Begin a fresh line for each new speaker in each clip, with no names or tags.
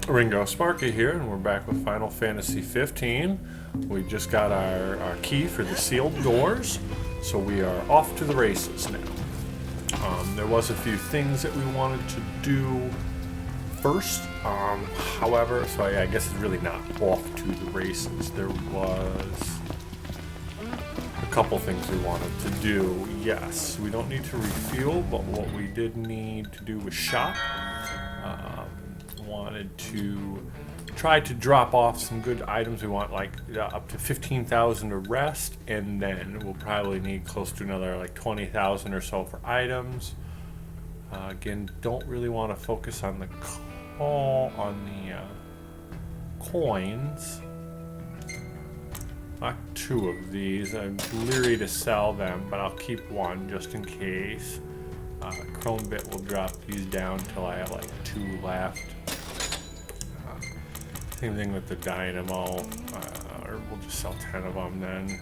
Ringo Sparky here, and we're back with Final Fantasy 15. We just got our key for the sealed doors, so we are off to the races now. There was a few things that we wanted to do first, however, so I guess it's really not off to the races. There was a couple things we wanted to do. Yes, we don't need to refuel, but what we did need to do was shop. Wanted to try to drop off some good items. We want like up to 15,000 to rest, and then we'll probably need close to another like 20,000 or so for items. Again, don't really want to focus on the coins. Not two of these. I'm leery to sell them, but I'll keep one just in case. Chrome bit will drop these down till I have like 2 left. Same thing with the dynamo, or we'll just sell 10 of them then.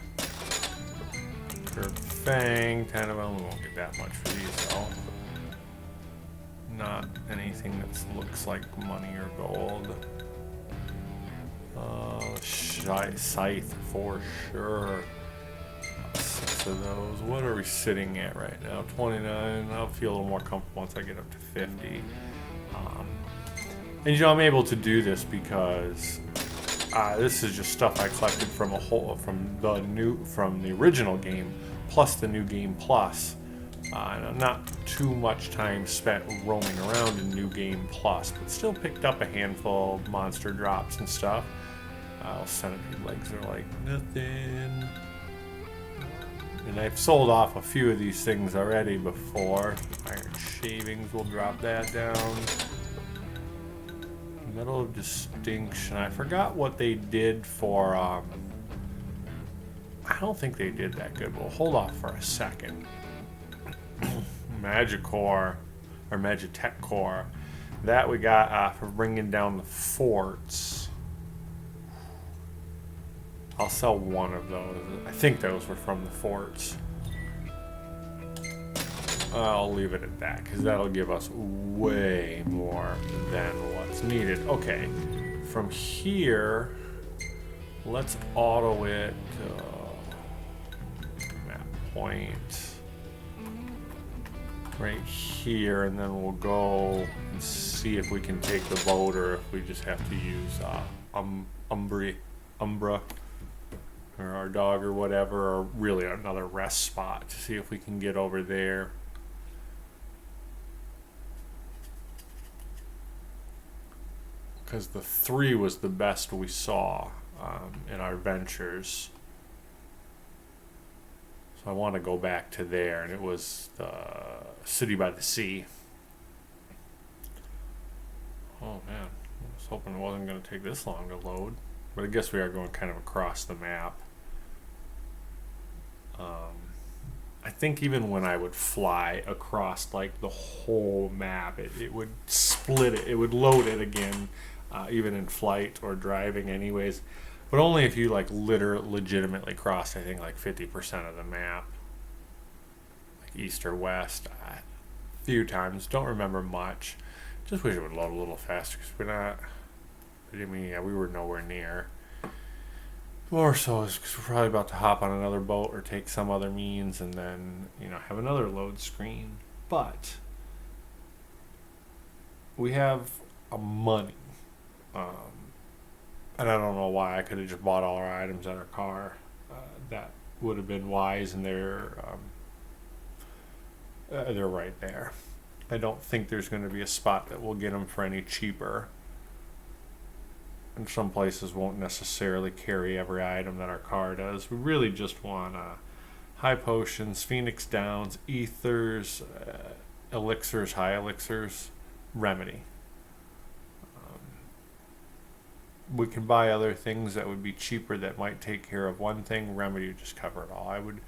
Curved Fang, 10 of them. We won't get that much for these though. Not anything that looks like money or gold. Scythe for sure. 6 of those. What are we sitting at right now? 29. I'll feel a little more comfortable once I get up to 50. And you know, I'm able to do this because this is just stuff I collected from from the original game, plus the new game plus. And not too much time spent roaming around in New Game Plus, but still picked up a handful of monster drops and stuff. Centipede legs are like nothing. And I've sold off a few of these things already before. Iron shavings will drop that down. Medal of Distinction. I forgot what they did for. I don't think they did that good. We'll hold off for a second. Magicore or Magitech Core. That we got for bringing down the forts. I'll sell one of those. I think those were from the forts. I'll leave it at that because that'll give us way more than what's needed. Okay, from here, let's auto it. Map point right here, and then we'll go and see if we can take the boat or if we just have to use Umbra. Or our dog or whatever, or really another rest spot to see if we can get over there. Because the 3 was the best we saw in our ventures. So I want to go back to there, and it was the City by the Sea. Oh man, I was hoping it wasn't going to take this long to load. But I guess we are going kind of across the map. I think even when I would fly across like the whole map, it would split it. It would load it again, even in flight or driving anyways. But only if you like legitimately crossed, I think, like 50% of the map. Like east or west. A few times. Don't remember much. Just wish it would load a little faster because we're not... I mean, yeah, we were nowhere near. More so is because we're probably about to hop on another boat or take some other means and then, you know, have another load screen. But we have money. And I don't know why I could have just bought all our items at our car. That would have been wise, and they're right there. I don't think there's going to be a spot that will get them for any cheaper. And some places won't necessarily carry every item that our car does. We really just want high potions, Phoenix Downs, ethers, elixirs, high elixirs, remedy. We can buy other things that would be cheaper that might take care of one thing. Remedy would just cover it all. I would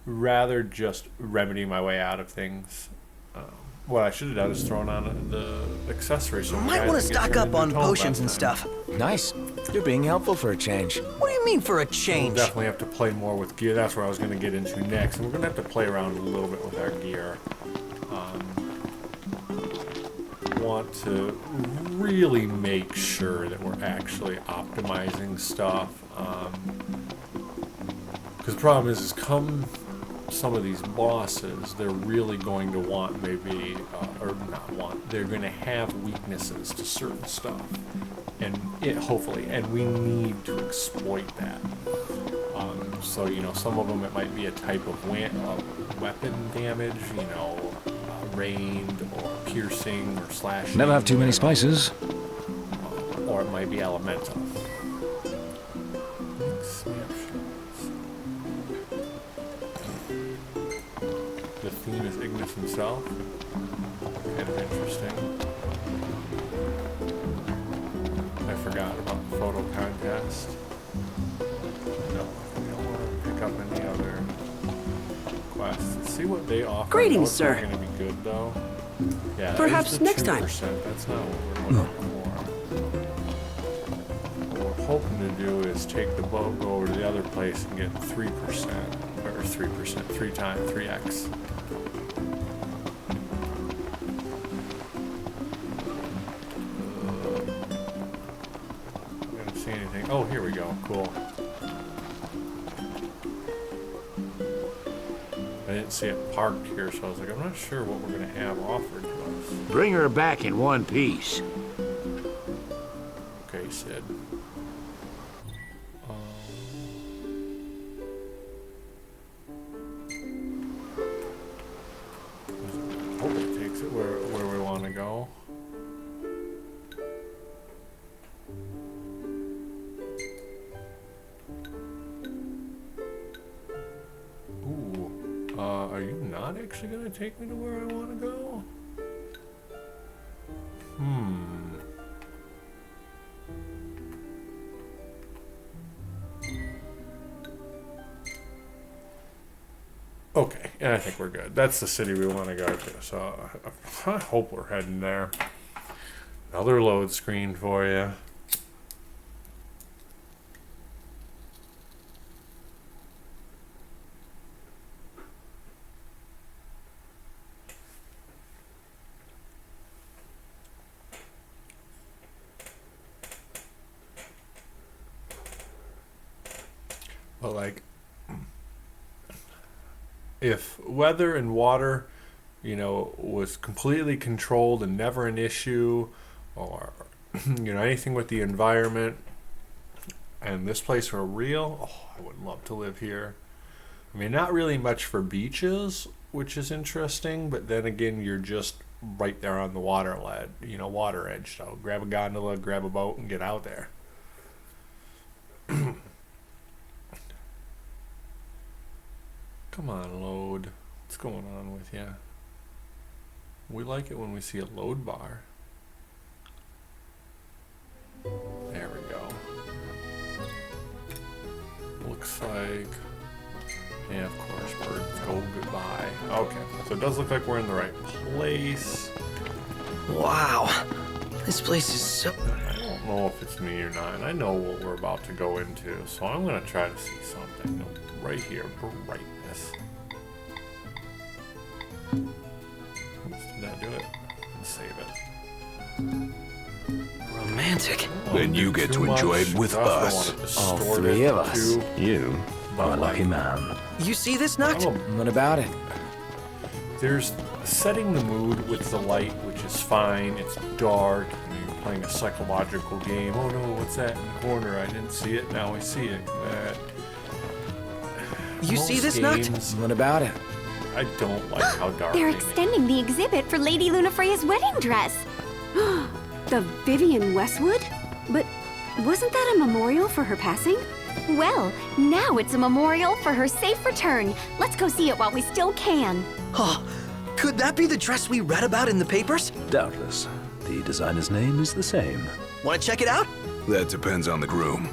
rather just remedy my way out of things. What I should have done is thrown on the accessories. So
might want to stock up on potions and stuff.
Nice. You're being helpful for a change.
What do you mean for a change?
We'll definitely have to play more with gear. That's where I was going to get into next. And we're going to have to play around a little bit with our gear. want to really make sure that we're actually optimizing stuff. Because the problem is come some of these bosses, they're really going to want maybe, or not want, they're going to have weaknesses to certain stuff. And hopefully, and we need to exploit that. So, you know, some of them it might be a type of weapon damage, you know, ranged or piercing or slashing.
Never have too many spices.
Or it might be elemental. The theme is Ignis himself. Kind of interesting. I forgot about the photo contest. No, we don't want to pick up any other quests. Let's see what they offer.
Greetings, sir.
It's going to be good, though. Yeah,
Perhaps next time.
That's not what we're looking for. What we're hoping to do is take the boat, go over to the other place, and get 3%, or 3%, 3x. Anything. Oh, here we go. Cool. I didn't see it parked here, so I was like, I'm not sure what we're going to have offered to us.
Bring her back in one piece.
Okay, Sid. Hope it takes it where we want to go. Are you not actually going to take me to where I want to go? Okay, and I think we're good. That's the city we want to go to, so I hope we're heading there. Another load screen for you. But like, if weather and water, you know, was completely controlled and never an issue, or you know, anything with the environment, and this place were real, oh, I would love to live here. I mean, not really much for beaches, which is interesting, but then again, you're just right there on the water edge. So grab a gondola, grab a boat, and get out there. Come on, load. What's going on with you? We like it when we see a load bar. There we go. Looks like... yeah, of course, birds go goodbye. Okay, so it does look like we're in the right place.
Wow. This place is so...
I don't know if it's me or not, and I know what we're about to go into, so I'm going to try to see something right here. Brightness. Oops, did that do it? Let's save it.
romantic.
Then you get to enjoy it with us.
All three of us.
You are a lucky man.
You see this, Noct?
What about it?
There's setting the mood with the light, which is fine. It's dark. You're playing a psychological game. Oh no, what's that in the corner? I didn't see it. Now I see it.
You see this, Noct?
What about it?
I don't like how dark
They're
they make it.
extending the exhibit for Lady Lunafreya's wedding dress. The Vivian Westwood? But wasn't that a memorial for her passing? Well, now it's a memorial for her safe return. Let's go see it while we still can.
Oh, could that be the dress we read about in the papers?
Doubtless. The designer's name is the same.
Want to check it out?
That depends on the groom.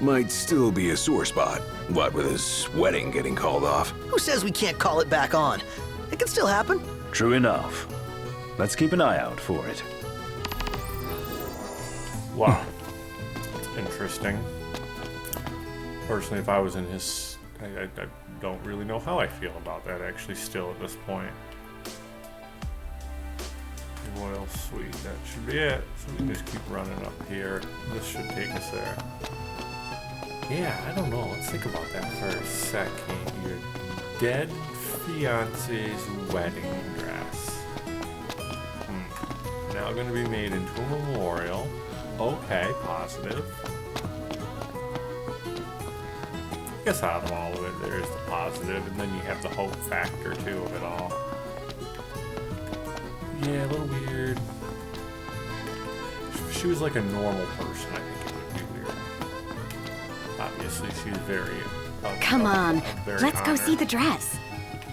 Might still be a sore spot. What with his wedding getting called off?
Who says we can't call it back on? It can still happen.
True enough. Let's keep an eye out for it.
Wow. Interesting. Personally, if I was in his... I don't really know how I feel about that, actually, still at this point. Royal Suite. That should be it. So we can just keep running up here. This should take us there. Yeah, I don't know. Let's think about that for a second. Your dead fiance's wedding dress. Now going to be made into a memorial. Okay, positive. I guess out of all of it, there's the positive, and then you have the hope factor too of it all. Yeah, a little weird. If she was like a normal person, I think it would be weird. Obviously, she's very.
Come on,
very
let's go
honored.
see the dress.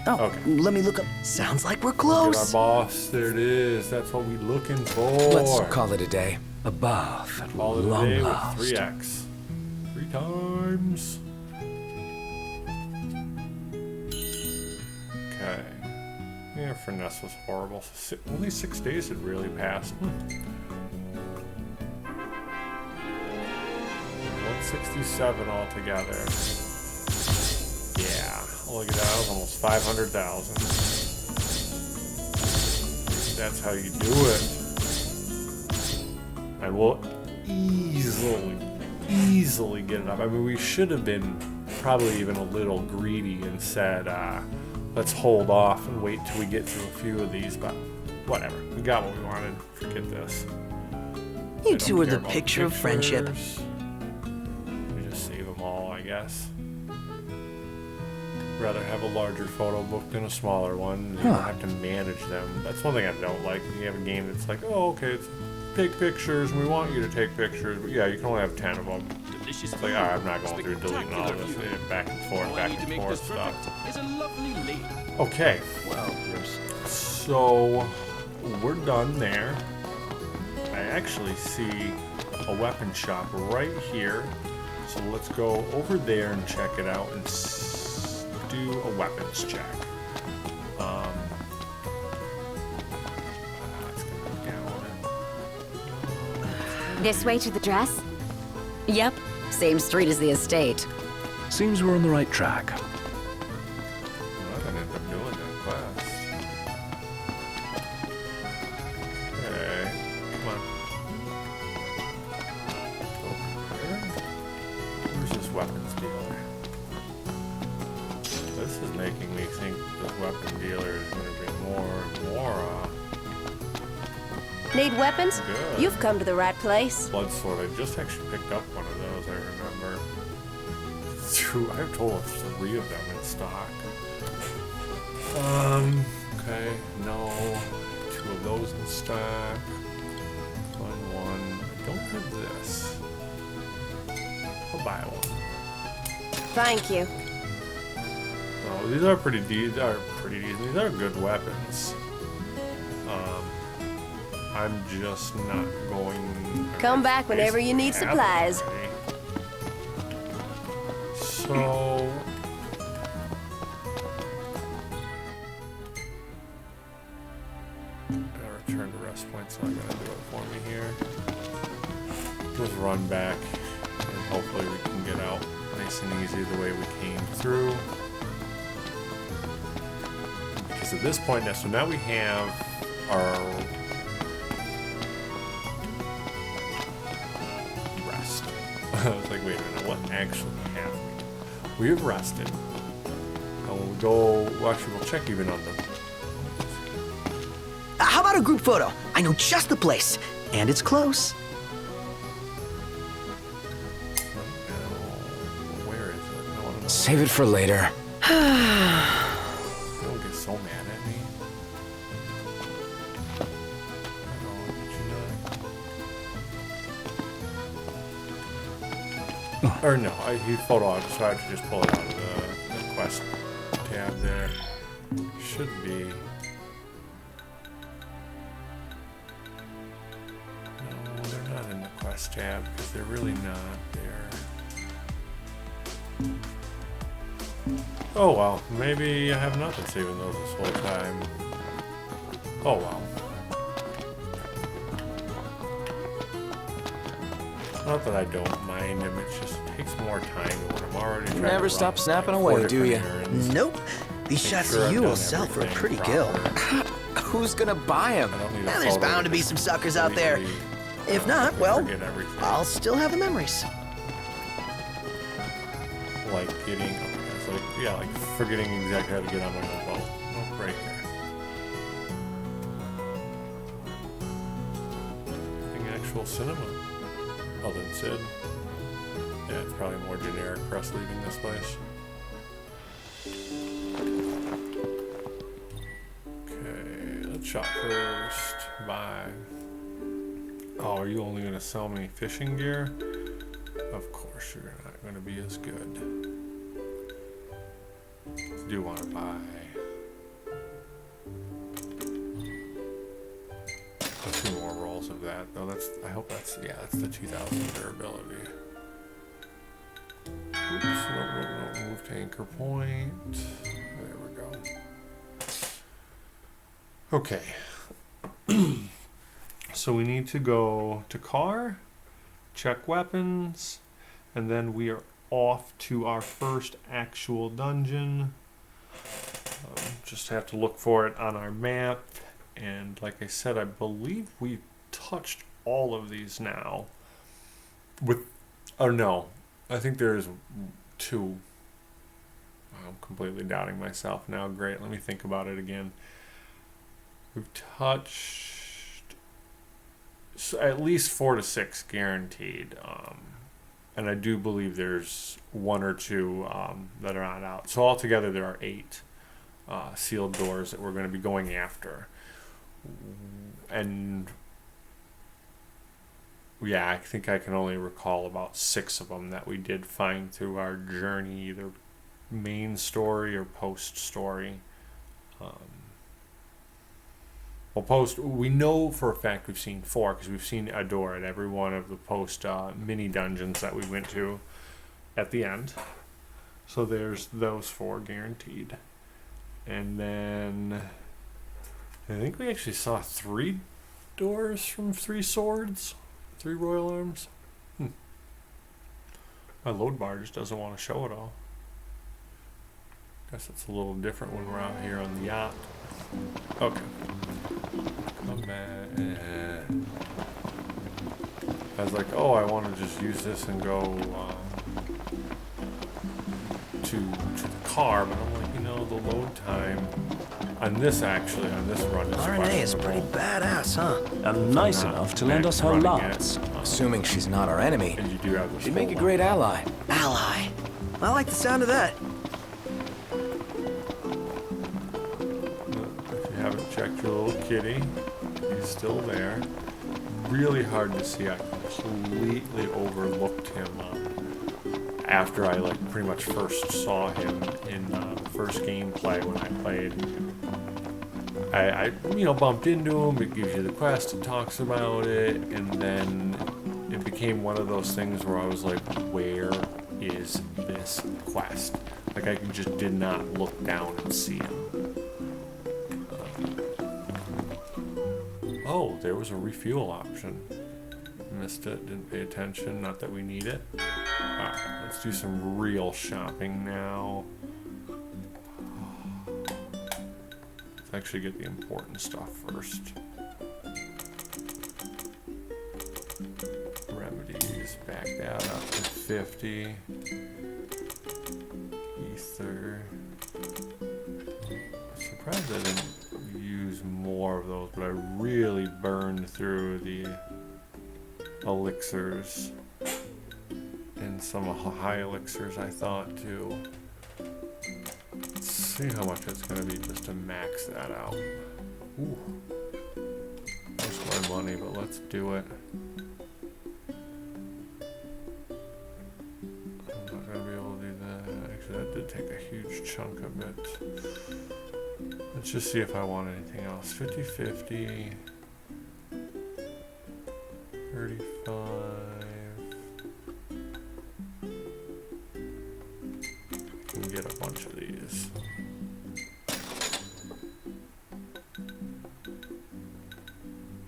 Oh,
Okay.
let me look up. Sounds like we're
Look at our
close.
boss. There it is. That's what we're looking for.
Let's call it a day. Above at
Call it a
long
day with
last.
3x. 3 times. Okay. Yeah, finesse was horrible. Only 6 days had really passed. 167 altogether. Yeah, look at that. That was almost 500,000. That's how you do it. And we'll easily get it up. I mean, we should have been probably even a little greedy and said, let's hold off and wait till we get through a few of these, but whatever. We got what we wanted. Forget this.
You
I
two
don't
are
care
the
about
picture of friendship.
pictures. We just save them all, I guess. Rather have a larger photo book than a smaller one. You don't have to manage them. That's one thing I don't like. When you have a game that's like, oh, okay, it's take pictures, and we want you to take pictures, but yeah, you can only have 10 of them.
Delicious
It's like, all right, I'm not going through deleting all
Spectacular
this
view.
back and
All I
forth
need to make this
stuff.
perfect is a lovely lady.
Okay,
Well, there's
so we're done there. I actually see a weapon shop right here, so let's go over there and check it out and do a weapons check. It's gonna be down.
This way to the dress?
Yep, same street as the estate.
seems we're on the right track.
I'm not gonna end up doing that quest. Okay, come on. Over. Where's this weapons dealer? This is making me think this weapon dealer is gonna be more.
Need weapons?
Good.
You've come to the right place.
Blood sword. I just actually picked up one of those, I remember. I have total 3 of them in stock. Okay, no. 2 of those in stock. One. I don't have this. I'll buy one.
Thank you.
Oh, these are pretty decent. These are good weapons. I'm just not going.
Come back whenever you need
Have them
supplies.
already. So. Gotta return to rest points, so I'm gonna do it for me here. Just run back, and hopefully we can get out nice and easy the way we came through. Because at this point now, so now we have our rest. I was like, wait a minute, what actually happened? We have rested. And when we go, well, actually, we'll check even on the.
How about a group photo? I know just the place, and it's close.
Where is it? I want to know.
Save it for later.
Don't get so mad at me. Oh, did you not? Or no, he photo out, so I have to just pull it out of the quest tab there. Should be. No, they're not in the quest tab because they're really not there. Oh well, maybe I have nothing saving those this whole time. Oh well. Not that I don't mind him, it just takes more time when I'm already trying
Never
to
stop
run,
snapping
like,
away,
4
do
different
ya?
errands.
Nope. These
Make
shots
sure
of
I've
you
done
will sell for a
everything
pretty gill.
proper.
Who's gonna buy them?
I don't need a
Yeah, there's
photo
bound to be some suckers out there.
completely,
If not, well,
forget everything.
I'll still have the memories.
Like getting, it's like, yeah, like forgetting exactly how to get on my own boat. Nope, right here. Nothing actual cinema. Other than Sid. Yeah, it's probably more generic press leaving this place. Okay, let's shop first. Buy. Oh, are you only going to sell me fishing gear? Of course, you're not going to be as good. I do want to buy a few more rolls of that, though. I hope that's the 2000 durability. Oops, no, move to anchor point. There we go. Okay. So we need to go to car, check weapons, and then we are off to our first actual dungeon. Just have to look for it on our map. And like I said, I believe we touched all of these now. No, I think there's 2. I'm completely doubting myself now. Great, let me think about it again. We've touched at least 4 to 6 guaranteed. And I do believe there's 1 or 2 that are not out. So altogether there are 8 sealed doors that we're going to be going after. And yeah, I think I can only recall about 6 of them that we did find through our journey, either main story or post story. We know for a fact we've seen 4 because we've seen a door at every one of the post mini dungeons that we went to at the end. So there's those 4 guaranteed. And then I think we actually saw 3 doors from 3 swords, 3 royal arms. My load bar just doesn't want to show it all. Guess it's a little different when we're out here on the yacht. Okay. Come back. I was like, oh, I want to just use this and go to the car, but I'm like, the load time on this run is
RNA is pretty badass, huh?
And nice enough to lend us her lance.
Assuming she's not our enemy.
And you do have this.
She'd make a great ally.
Ally. I like the sound of that.
If you haven't checked your little kitty, he's still there. Really hard to see. I completely overlooked him after I pretty much first saw him in the first gameplay when I played. I bumped into him. It gives you the quest. It talks about it, and then it became one of those things where I was like, "Where is this quest?" Like I just did not look down and see him. Oh, there was a refuel option. Missed it. Didn't pay attention. Not that we need it. Alright, let's do some real shopping now. Let's actually get the important stuff first. Remedies, back that up to 50. Ether. I'm surprised I didn't use more of those, but I really burned through the elixirs. And some high elixirs I thought too. Let's see how much it's going to be just to max that out. Ooh. That's my money, but let's do it. I'm not going to be able to do that. Actually, that did take a huge chunk of it. Let's just see if I want anything else. 50-50. 35. Can get a bunch of these.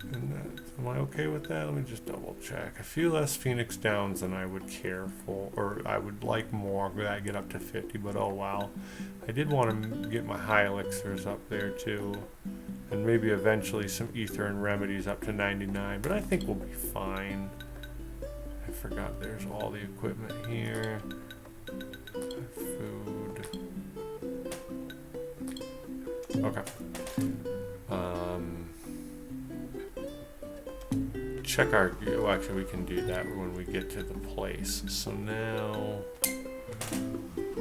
And am I okay okay with that? Let me just double check. A few less Phoenix Downs than I would care for, or I would like more. I get up to 50, but oh wow. I did want to get my high elixirs up there too, and maybe eventually some ether and remedies up to 99, but I think we'll be fine. I forgot there's all the equipment here. Food. Okay. Check our, well, actually we can do that when we get to the place. So now,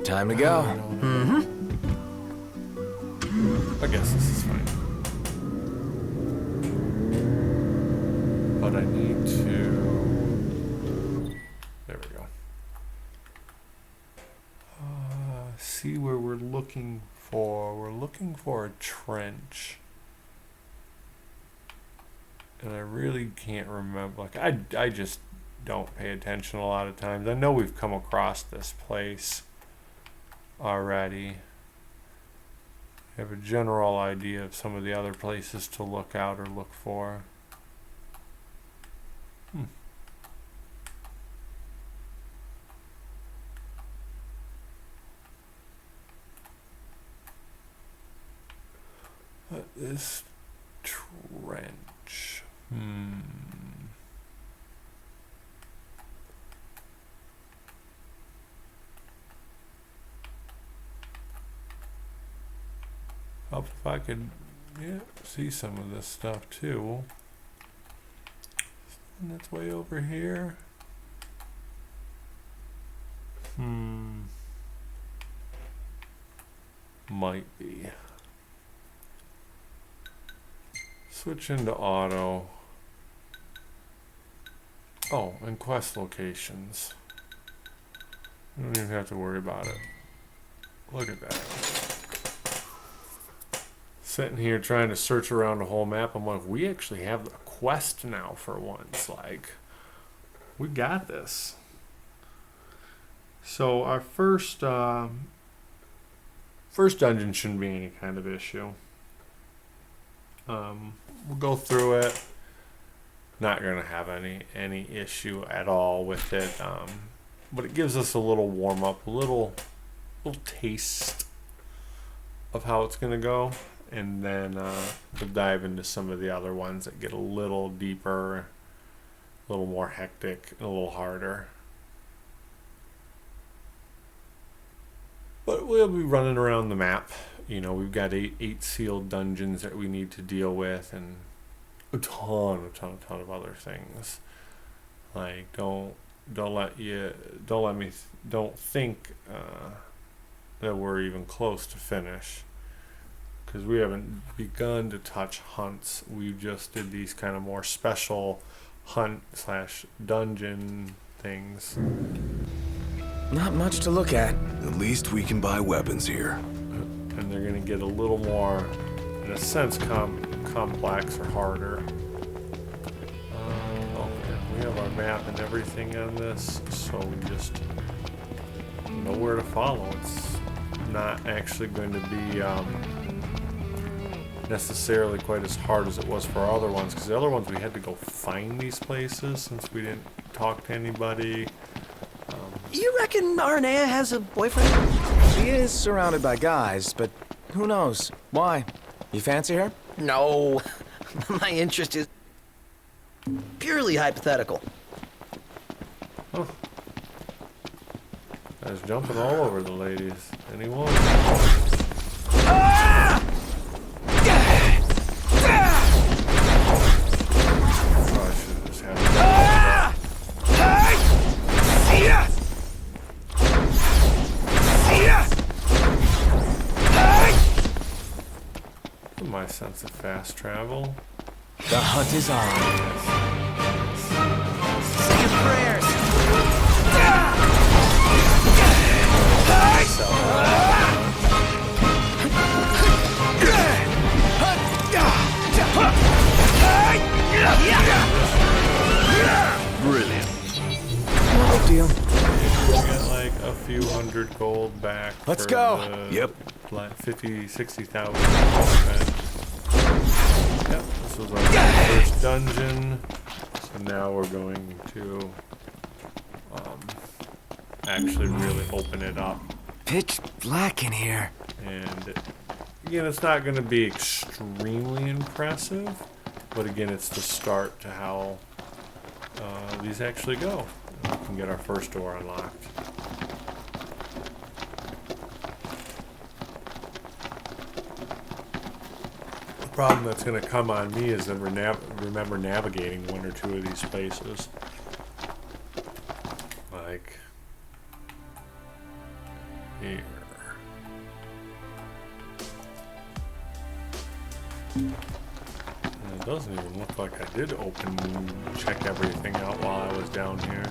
Time to go.
I guess this is fine. But I need to, there we go. See where we're looking for. We're looking for a trench. And I really can't remember. Like I just don't pay attention a lot of times. I know we've come across this place already. I have a general idea of some of the other places to look out or look for. But this trench. Help if I could, see some of this stuff too. And that's way over here. Might be. Switch into auto. Oh, and quest locations. You don't even have to worry about it. Look at that. Sitting here trying to search around the whole map. I'm like, we actually have a quest now for once. Like, we got this. So our first dungeon shouldn't be any kind of issue. We'll go through it. Not gonna have any issue at all with it. But it gives us a little warm up, a little taste of how it's gonna go, and then we'll dive into some of the other ones that get a little deeper, a little more hectic, and a little harder. But we'll be running around the map. You know, we've got eight sealed dungeons that we need to deal with, and a ton of other things. Like, don't think that we're even close to finish, because we haven't begun to touch hunts. We just did these kind of more special hunt / dungeon things.
Not much to look at.
At least we can buy weapons here.
And they're going to get a little more, in a sense, complex or harder. We have our map and everything on this, so we just know where to follow. It's not actually going to be necessarily quite as hard as it was for our other ones, because the other ones we had to go find these places since we didn't talk to anybody.
You reckon Arnea has a boyfriend?
She is surrounded by guys, but who knows? Why? You fancy her?
No. My interest is purely hypothetical.
Oh. I was jumping all over the ladies. Anyone? Probably should have just had my sense of fast travel.
The hunt is on.
Say your prayers.
Brilliant.
No big deal.
We got like a few hundred gold back.
Let's
for
go.
The
Yep.
50,000-60,000. Yep, this was our first dungeon. So now we're going to actually really open it up.
Pitch black in here.
And again, it's not going to be extremely impressive, but again, it's the start to how these actually go. We can get our first door unlocked. The problem that's going to come on me is to remember navigating one or two of these places. Like here. And it doesn't even look like I did check everything out while I was down here.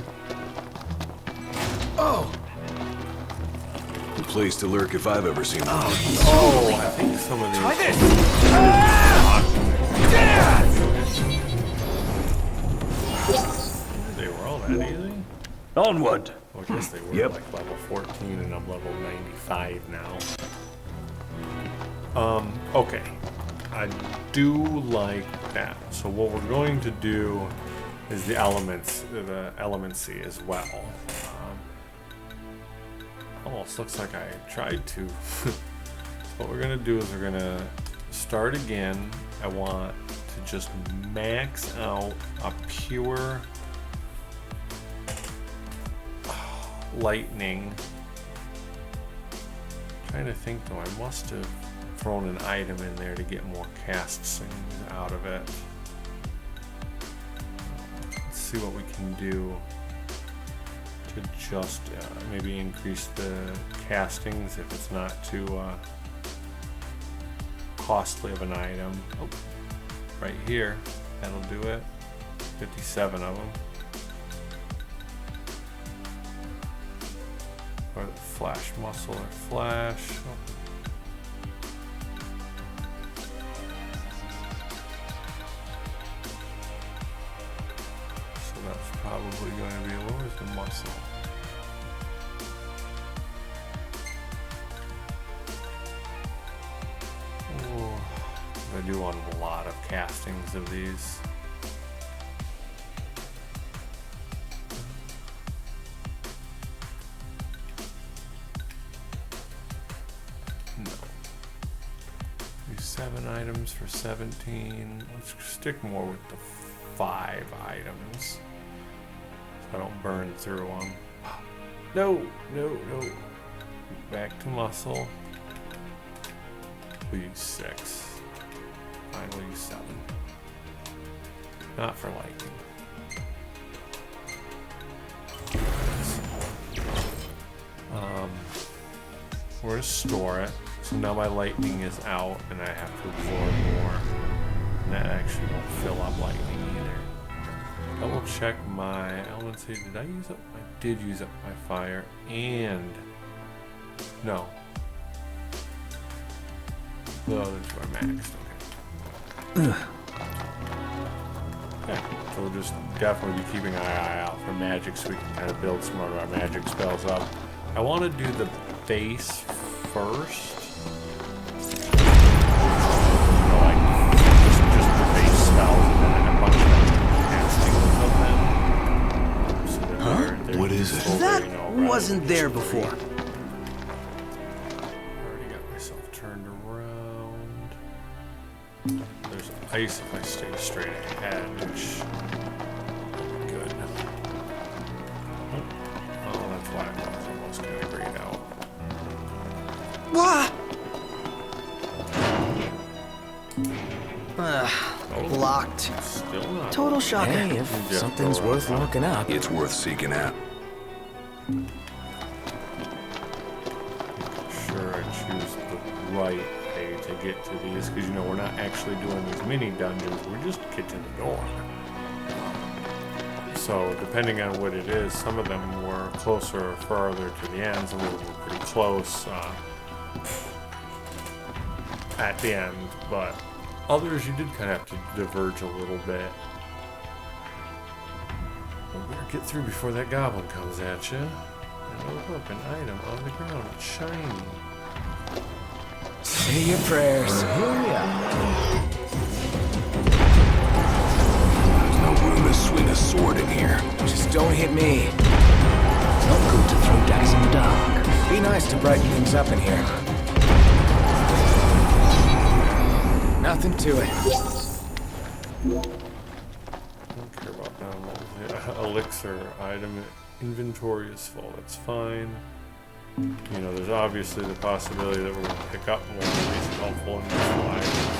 Oh!
A place to lurk if I've ever seen one.
Oh, I think some of these.
Try this!
They were all that easy?
Onward.
Well, I guess they were
Yep.
like level 14 and I'm level 95 now. Okay. I do like that. So what we're going to do is the elemency as well. Almost looks like I tried to. So what we're gonna do is we're gonna start again. I want to just max out a pure lightning. Trying to think though, I must have thrown an item in there to get more casts out of it. Let's see what we can do to just maybe increase the castings if it's not too costly of an item. Oh, right here, that'll do it. 57 of them. Or the flash muscle or flash. Oh. So that's probably going to be, what was the muscle? Oh, I do want a lot of castings of these. No. Do 7 items for 17. Let's stick more with the 5 items. So I don't burn through them. No, no, no. Back to muscle. We'll use 6. Finally use 7. Not for lightning. We're gonna store it. So now my lightning is out and I have to absorb more. And that actually won't fill up lightning either. Double check my elements. Did I use up? I did use up my fire and no. The others were maxed. Okay. Okay. So we'll just definitely be keeping an eye out for magic so we can kind of build some of our magic spells up. I want to do the base first. Like just the base spells and then a bunch of castings of them. So that they're
What
is it?
useful,
That
you know, rather
wasn't
than
there
just free.
before.
Already got myself turned around. There's ice if I stay straight ahead, which will be good. Oh, that's why I was almost gonna grayed out.
Wah!
Oh,
Locked.
still not.
Total shocker.
Hey, if
Just
something's
go
worth
around.
looking up.
It's worth seeking out.
Sure, I choose the right way to get to these because you know we're not actually doing these mini dungeons. We're just get to the door. So depending on what it is, some of them were closer or farther to the end. Some of them were pretty close at the end, but others you did kind of have to diverge a little bit. But better get through before that goblin comes at you. And oh look, an item on the ground. It's shiny.
Say your prayers.
There's no room room to swing a sword in here.
Just don't hit me.
It's not good to throw daggers in the dark.
Be nice to brighten things up in here. Nothing to it.
Don't care about that. What was it? Elixir item inventory is full. That's fine. You know, there's obviously the possibility that we're going to pick up more of these helpful in this life.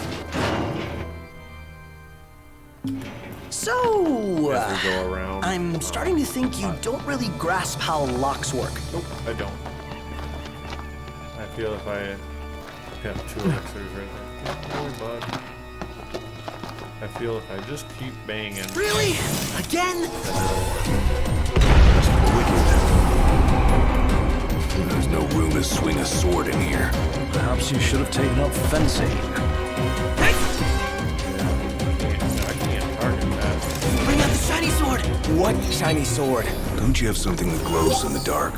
So,
As we go around.
I'm starting to think you don't really grasp how locks work.
Nope, I don't. I feel if I have 2 elixirs right there. Oh, bud. I feel if I just keep banging.
Really? Again?
There's no room to swing a sword in here.
Perhaps you should have taken up fencing.
I can't target that.
Bring out the shiny sword!
What shiny sword?
Don't you have something that glows in the dark?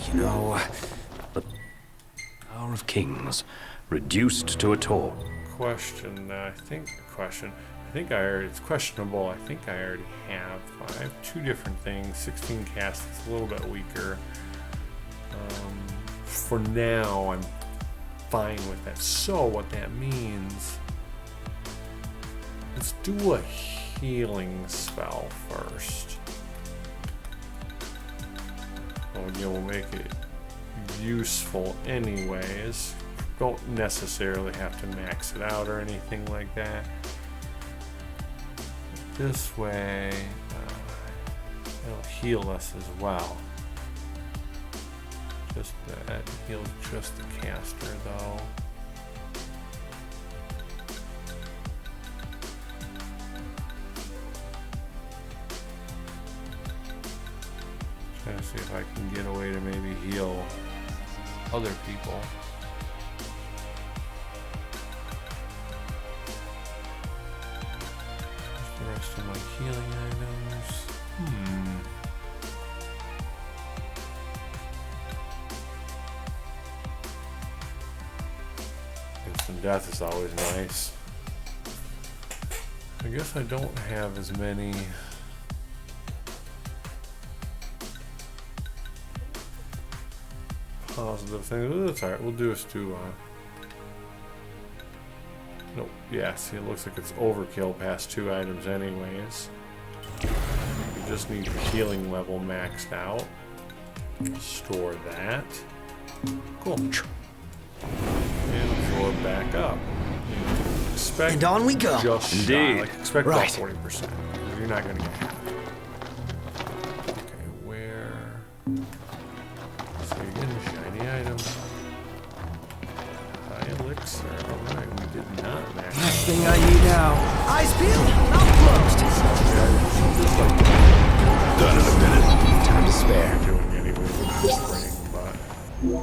You know,
Power of Kings, reduced to a talk.
Question, I think I already, it's questionable. I think I already have. I have 2 different things. 16 casts, it's a little bit weaker. For now, I'm fine with that. So what that means, let's do a healing spell first. Well, again, we'll make it useful anyways. Don't necessarily have to max it out or anything like that. This way, it'll heal us as well. Just that heals just the caster though. Trying to see if I can get a way to maybe heal other people. What's the rest of my healing items? Instant death is always nice. I guess I don't have as many positive things. That's alright, we'll do a stew on. Nope, yeah, see, it looks like it's overkill past 2 items anyways. We just need the healing level maxed out. Store that. Cool. And absorb back up. Expect
And on we go.
just shy,
Indeed.
like expect
Right.
about 40%. You're not gonna get half. Okay, where? So you're getting shiny items. High elixir. Alright, we did not max out.
Last thing I need now. Eyes peeled, mouth closed.
Just like
Done in a minute.
time to spare.
doing anyway with this spring, but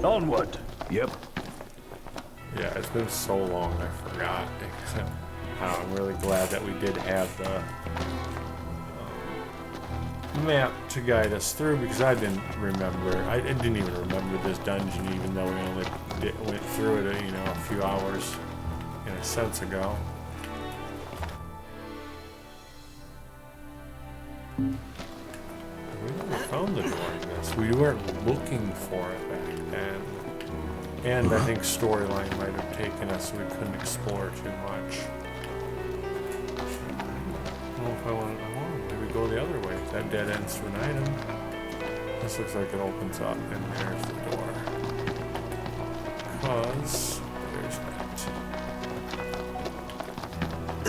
Onward.
Yep.
yeah, it's been so long I forgot. I'm really glad that we did have the map to guide us through because I didn't remember. I didn't even remember this dungeon, even though we only went through it, a few hours in a sense ago. We never found the door, I guess. We weren't looking for it back then. And I think storyline might have taken us so we couldn't explore too much. I don't know if I want to maybe go the other way. That dead ends to an item. This looks like it opens up and there's the door. Because there's that.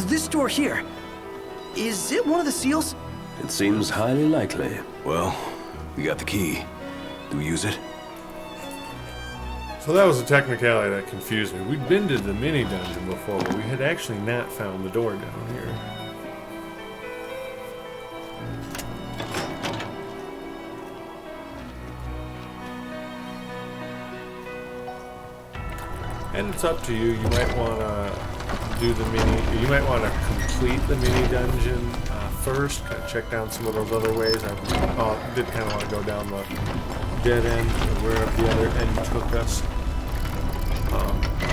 This door here. Is it one of the seals?
It seems highly likely.
Well, we got the key. Do we use it?
So that was a technicality that confused me. We'd been to the mini dungeon before, but we had actually not found the door down here. And it's up to you. You might want to do the mini. You might want to complete the mini dungeon first. Kind of check down some of those other ways. I did kind of want to go down the dead end, where the other end took us.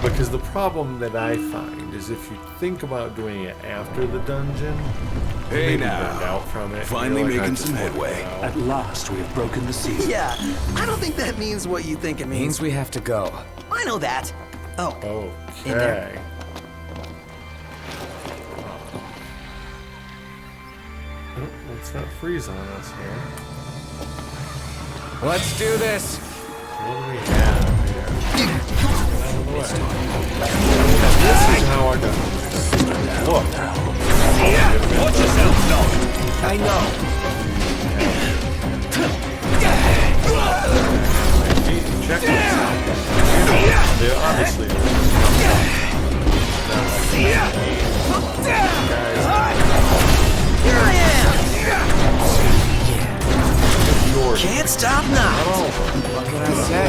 Because the problem that I find is if you think about doing it after the dungeon,
Hey
maybe burned
now.
out from it.
Finally
You're like, I
making
just
some
wanna
headway.
go.
At last, we have broken the seal.
Yeah, I don't think that means what you think it means.
Means we have to go.
I know that. Oh, in there.
Okay. Oh, let's not freeze on us here.
Let's do this.
What do we have here? Out of the way. This is how I got it. Look.
Watch yourself, no!
I know.
Check this out. They obviously
Here I am!
yours.
Can't stop now.
What can I say?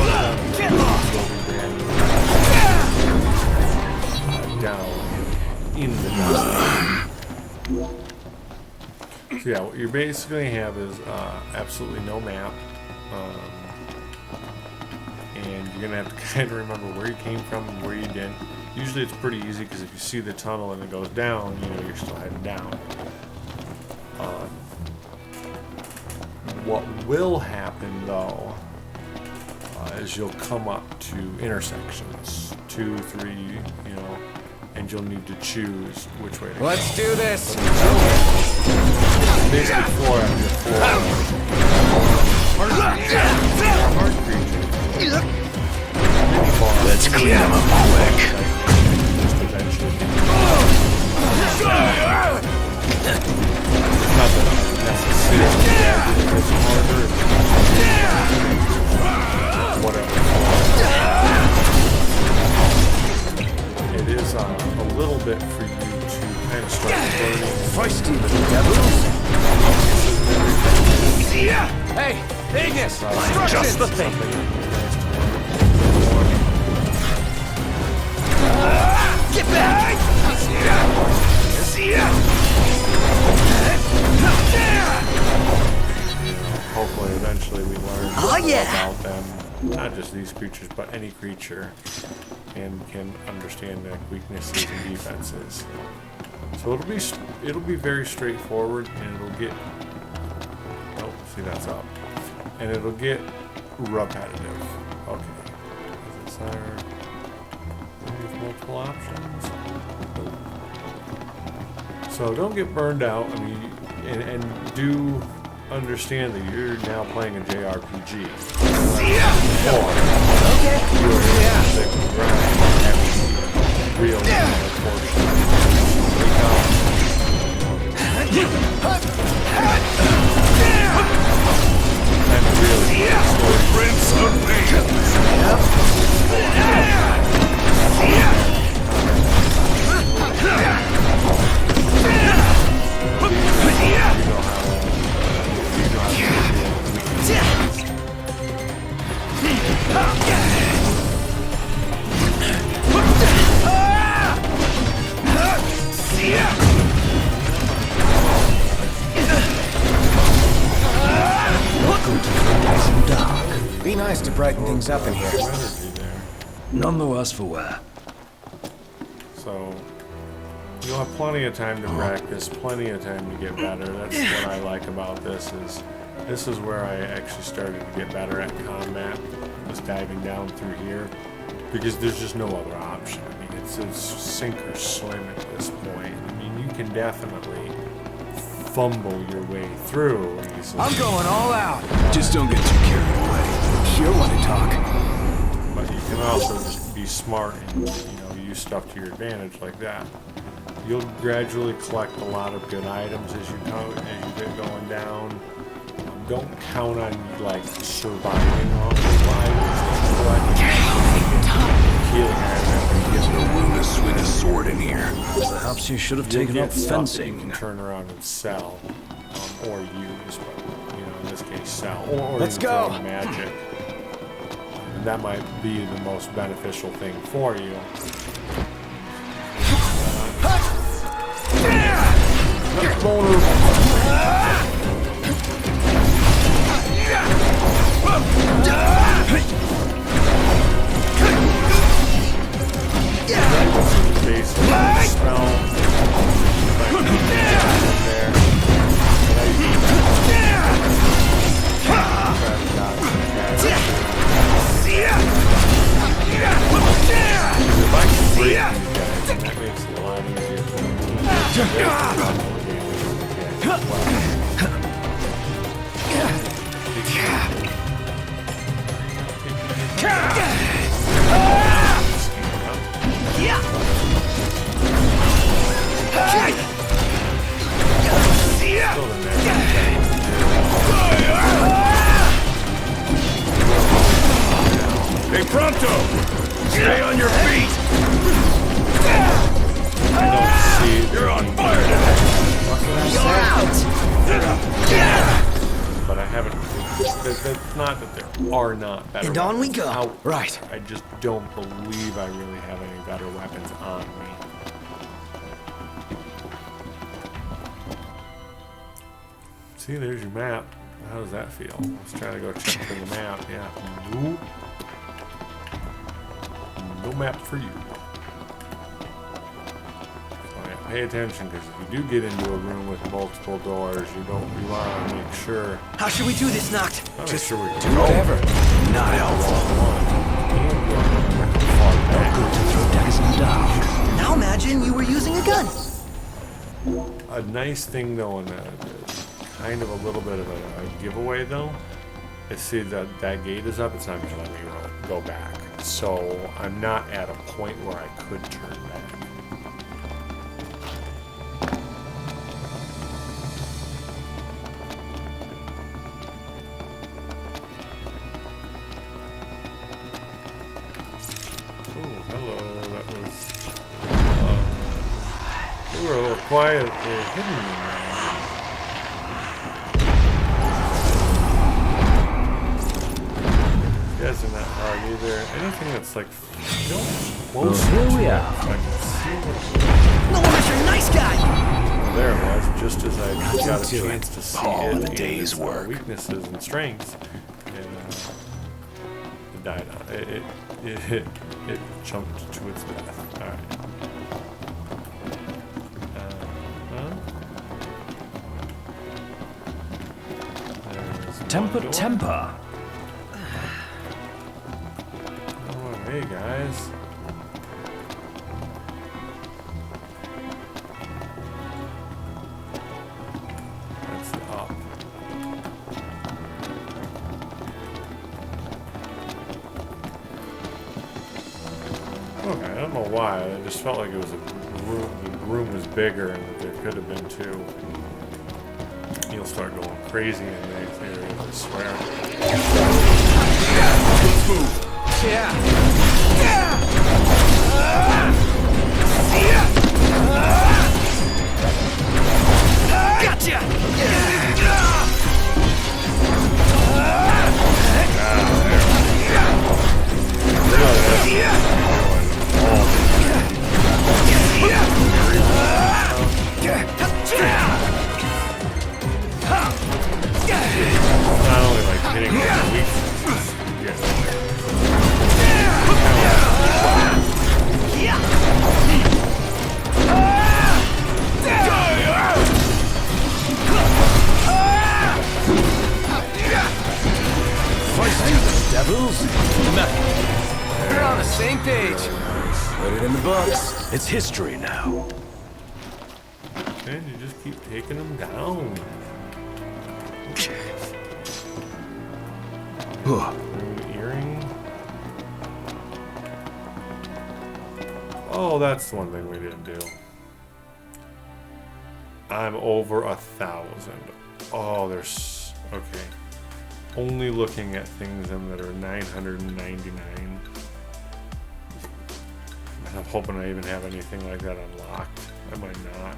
Down in the dust. So yeah, what you basically have is absolutely no map, and you're gonna have to kind of remember where you came from and where you didn't. Usually it's pretty easy because if you see the tunnel and it goes down, you know you're still heading down. What will happen though is you'll come up to intersections, 2, 3, you know, and you'll need to choose which way to go.
Let's do this.
Basically 4 out of your 4 hard creatures.
Let's clean them up quick.
Just eventually. Not that necessarily it's harder. Whatever. It is a little bit for you to kind of start learning.
Feisty little devils. Hey, Ignis! Just the thing.
Get back!
Hopefully, eventually, we learn
Oh, yeah.
about them. Not just these creatures, but any creature, and can understand their weaknesses and defenses. So it'll be very straightforward, and it'll get. Oh, see that's up, and it'll get repetitive. Okay, is it higher? There's multiple options. So don't get burned out. I mean, and do understand that you're now playing a JRPG. Real
Prince of
Welcome to Paradise in the Dark.
Be nice to brighten things up in here.
energy there.
None the worse for wear.
So you'll have plenty of time to practice, plenty of time to get better. That's what I like about this is where I actually started to get better at combat, was diving down through here, because there's just no other option. I mean, it's sink or swim at this point. I mean, you can definitely fumble your way through easily,
I'm going all out.
Just don't get too carried away.
You want to talk?
but you can also just be smart and use stuff to your advantage like that. You'll gradually collect a lot of good items as you get going down. Don't count on like surviving off the items. Healing items.
There's no room to swing a sword in here.
Perhaps you should have
You'll
taken
get
up
stuff that you
fencing.
can turn around and sell, or use, but in this case, sell. Or
Let's
even
go.
throw magic. And that might be the most beneficial thing for you. Basic spell. There. That's not that there are not better
And on we
weapons
go.
out
Right.
there. I just don't believe I really have any better weapons on me. See, there's your map. How does that feel? Let's try to go check for the map. Yeah. Nope. No map for you. Oh yeah, pay attention, because if you do get into a room with multiple doors, you want to make sure.
How should we do this, Noct?
Just sure we
Do whatever.
Not helpful.
Not good to throw daggers in the dark.
Now imagine you were using a gun.
A nice thing though, and kind of a little bit of a giveaway though, is see that gate is up. It's not going to let me go back. So I'm not at a point where I could turn back. Oh, hello. That was. We were a little quiet. They're hidden in there. Guys are not hard either. Anything that's like
Well, here we are.
I can see what.
No wonder you're a nice guy.
Well, there it was, just as I got a
to
chance
it.
to see
All
it
in a
and
day's
its,
work.
weaknesses and strengths, and it died on it jumped to its death. All right. There's
Temper,
one door.
temper.
Oh, hey guys. That's the up. Okay, I don't know why. I just felt like it was a room. The room was bigger, and there could have been two. You'll start going crazy in these areas, I swear. Not only like hitting with the weaknesses,
Devils? We're on the same page. Put it in the books. It's history now.
and you just keep taking them down. Earring. Oh, that's the one thing we didn't do. I'm over 1,000. Oh, there's okay. Only looking at things in that are 999. I'm hoping I even have anything like that unlocked. I might not.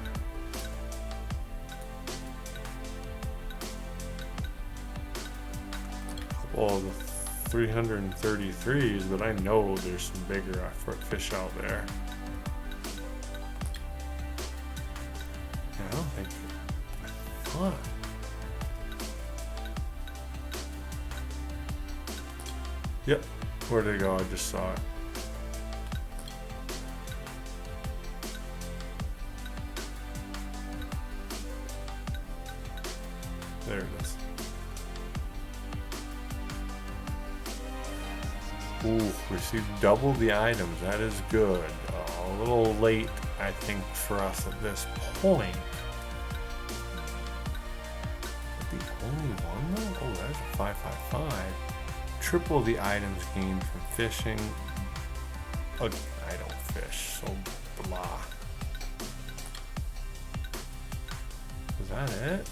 Well, the 333s, but I know there's some bigger fish out there. Yeah, I don't think. Huh. Yep. Where did it go? I just saw it. There it is. Ooh, received double the items. That is good. A little late, I think, for us at this point. The only one though? Oh, there's a 555. Triple the items gained from fishing. I don't fish, so blah. Is that it?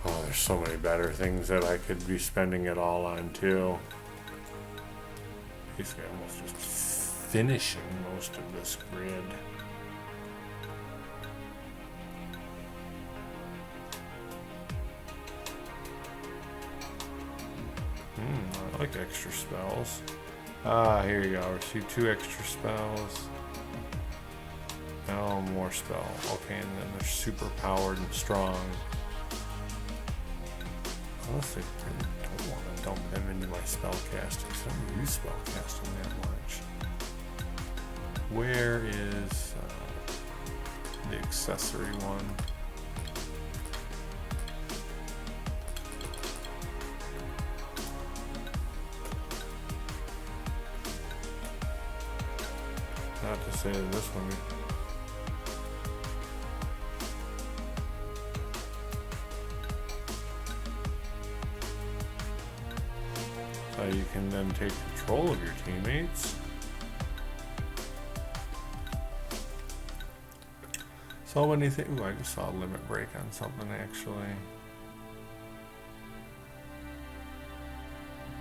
Oh, there's so many better things that I could be spending it all on too. Basically, almost just finishing most of this grid. like extra spells. Ah, here you go. Receive 2 extra spells. Oh, more spell. Okay, and then they're super powered and strong. Unless they really don't want to dump them into my spell casting. So I don't use spell casting that much. Where is the accessory one? Not to say that this one. So you can then take control of your teammates. So many things. Ooh, I just saw a limit break on something actually.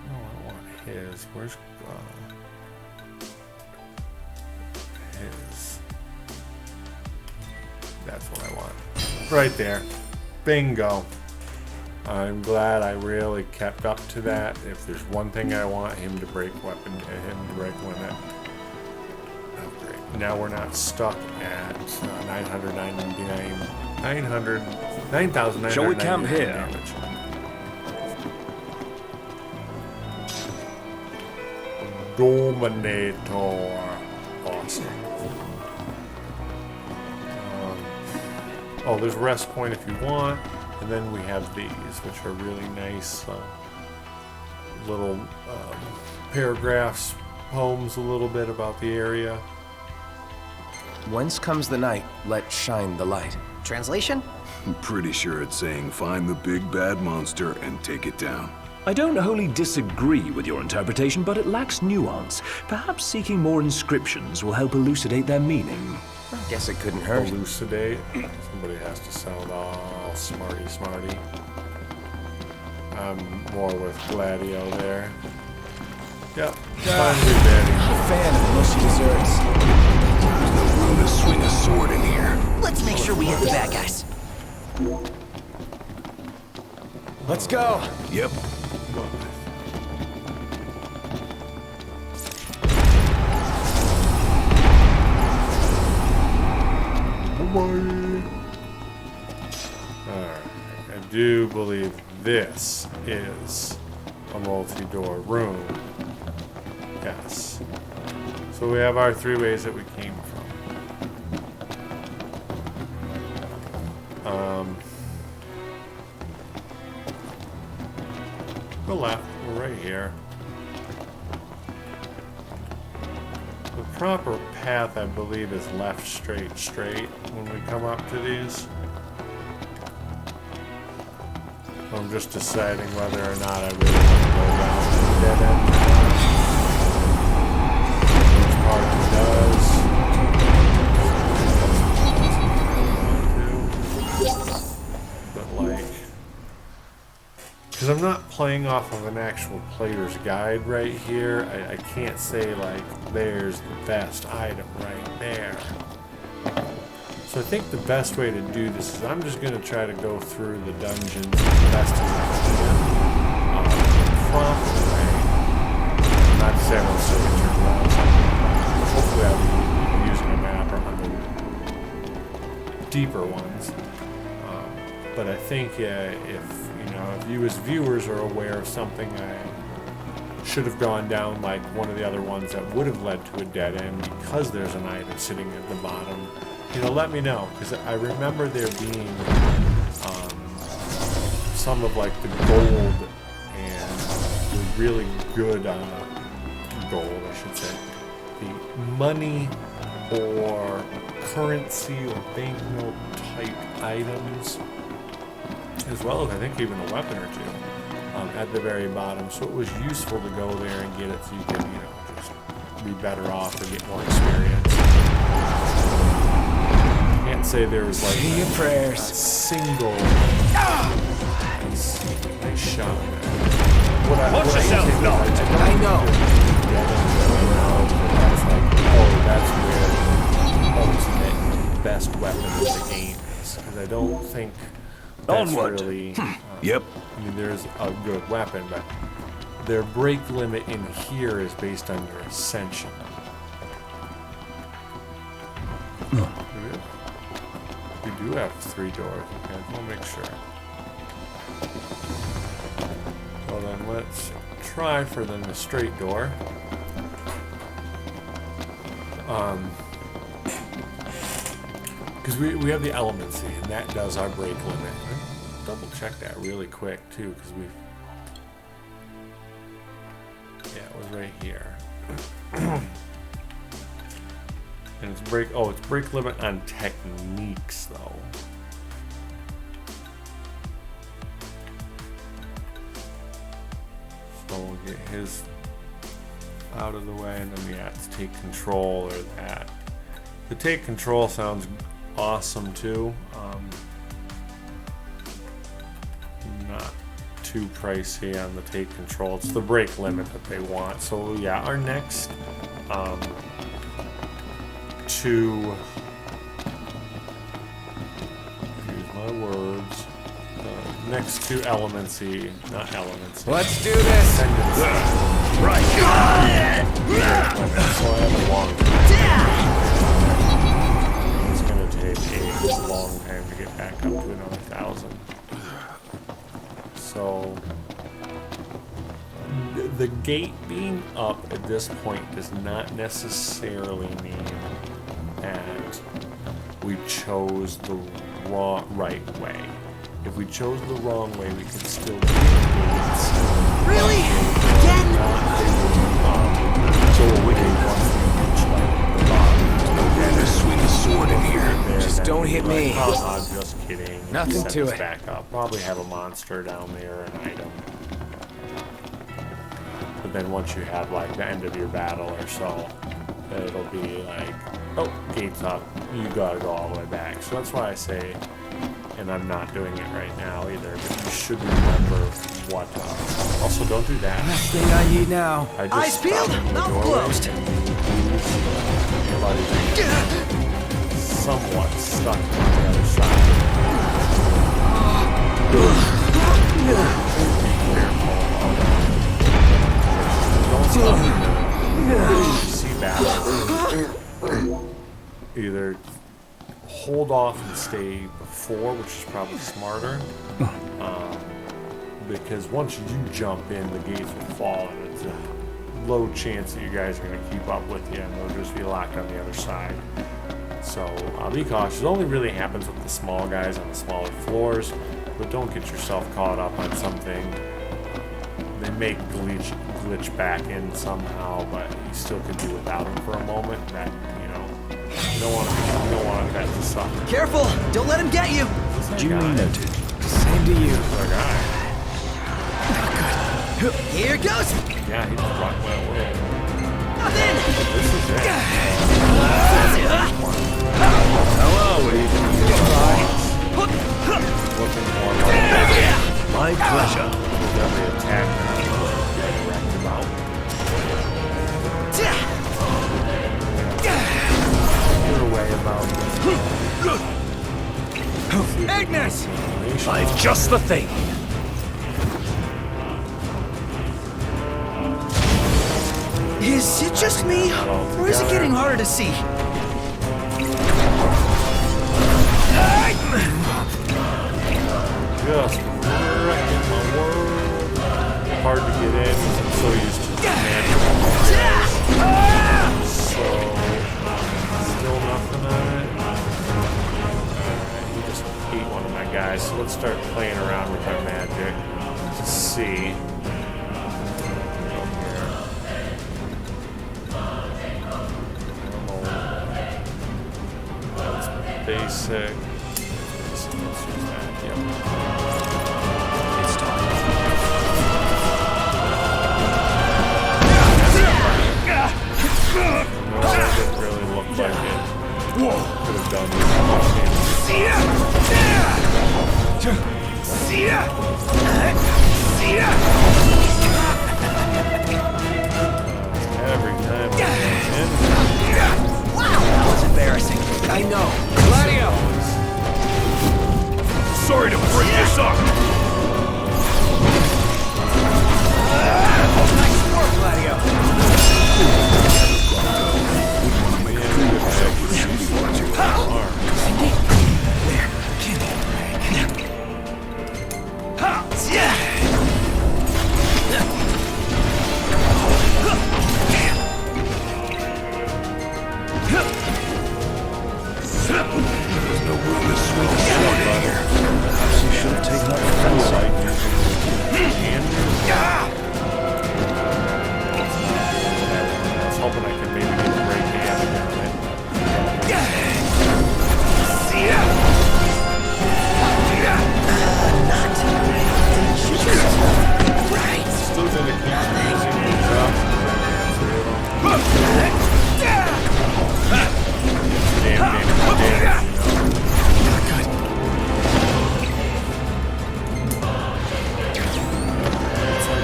No, I don't want his. Where's his? That's what I want. Right there. Bingo. I'm glad I really kept up to that. If there's one thing I want, him to break weapon, him to break limit. Oh, great. Now we're not stuck at 9,999
Shall we camp here?
damage. Dominator. Awesome. Oh, there's rest point if you want. And then we have these, which are really nice little paragraphs, poems a little bit about the area.
Whence comes the night, let shine the light.
Translation?
I'm pretty sure it's saying find the big bad monster and take it down.
I don't wholly disagree with your interpretation, but it lacks nuance. Perhaps seeking more inscriptions will help elucidate their meaning.
I guess it couldn't hurt.
Elucidate. Somebody has to sound all smarty. I'm more with Gladio there. Yep. Finally, Daddy.
I'm a fan of mushy desserts.
There's no room to swing a sword in here.
Let's make sure we hit the bad guys.
Let's go.
Yep.
Alright, I do believe this is a multi-door room. Yes. So we have our 3 ways that we came from. Go left, we're right here. The proper path, I believe, is left, straight when we come up to these. I'm just deciding whether or not I really want to go down the dead end. Which part it does. But like, because I'm not playing off of an actual player's guide right here, I can't say like, there's the best item right there. So I think the best way to do this is I'm just going to try to go through the dungeons as best as I can. Proper way. Not to say I won't still get turned around. Hopefully I'll be using a map or one of the deeper ones. But I think if you as viewers are aware of something I should have gone down like one of the other ones that would have led to a dead end because there's an item sitting at the bottom, let me know, because I remember there being some of like the gold and the really good gold, I should say, the money or currency or banknote type items, as well as I think even a weapon or two at the very bottom. So it was useful to go there and get it so you could, just be better off or get more experience. Can't say there was like
Say your prayers.
a single nice shot.
Watch yourself, no. I know.
That's like, that's where the ultimate best weapon of the game is. Because I don't think that's
Onward.
really.
Yep.
I mean, there's a good weapon, but their brake limit in here is based on your ascension. We do have 3 doors. Okay, we'll make sure. So then let's try for then the straight door. Because we have the elemency, and that does our brake limit. Double check that really quick too, because we've. Yeah, it was right here. And it's brake. Oh, it's brake limit on techniques though. So we'll get his out of the way, and then we have to take control or that. The take control sounds awesome too. Not too pricey on the take control. It's the brake limit that they want. So yeah, our next two, use my words, next two elemency, not elements.
Let's do this.
Right. So I have a long time. It's gonna take a long time to get back up to another 1,000. So the gate being up at this point does not necessarily mean that we chose the right way. If we chose the wrong way, we could still do gates.
Really? Again?
So we can
There's a sweet sword in here.
Just don't hit me.
I'm just kidding.
Nothing
Set
to
this
it.
Back up. Probably have a monster down there, an item. But then once you have like the end of your battle or so, it'll be like, oh, gate's up. You gotta go all the way back. So that's why I say, and I'm not doing it right now either, but you should remember what. Also, don't do that.
Last thing I need now.
I just
Eyes peeled,
stopped in the
mouth
doorway
closed.
and everybody's somewhat stuck on the other side. See that? Either hold off and stay before, which is probably smarter. Because once you jump in, the gates will fall, and it's a low chance that you guys are going to keep up with you, and they'll just be locked on the other side. So be cautious. It only really happens with the small guys on the smaller floors, but don't get yourself caught up on something. They may glitch back in somehow, but you still could do without them for a moment. That you don't want that to suffer.
Careful! Don't let him get you!
Duly noted.
Same to you.
Our guy.
Here goes!
Yeah, he just rocked my world.
Nothing!
This is it.
Hello,
Looking more
My pleasure.
with every attack that I'm getting wrecked about. Your way about
Ignis!
I've just the thing.
Is it just me? Or is it getting harder to see?
Just wrecking my world. Hard to get in because I'm so used to the magic. So, still nothing on it. Alright, he just ate one of my guys. So let's start playing around with our magic to see. Go here. That's basic. Let's use that. Yep.
It's time.
No, that didn't really look like it. Could have done this much every time I
Wow! That was embarrassing.
I know. Gladio!
Sorry to bring this up.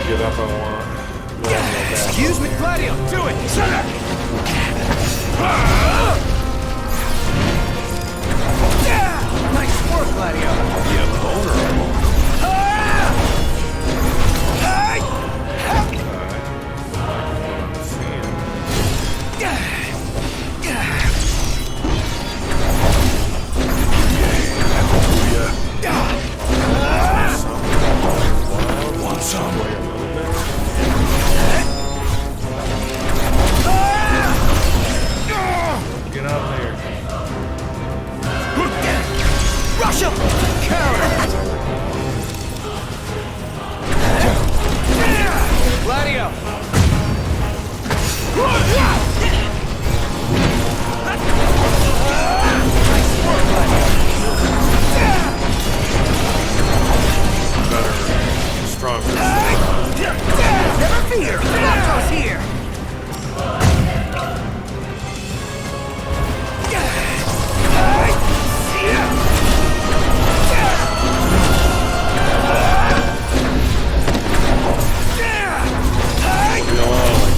get up, I want.
Excuse me, Gladio, do it! Nice work, Gladio.
You're vulnerable.
Want some?
Get out there.
Rush him! Counter! Gladio!
Better, stronger.
Never fear! Marco's here!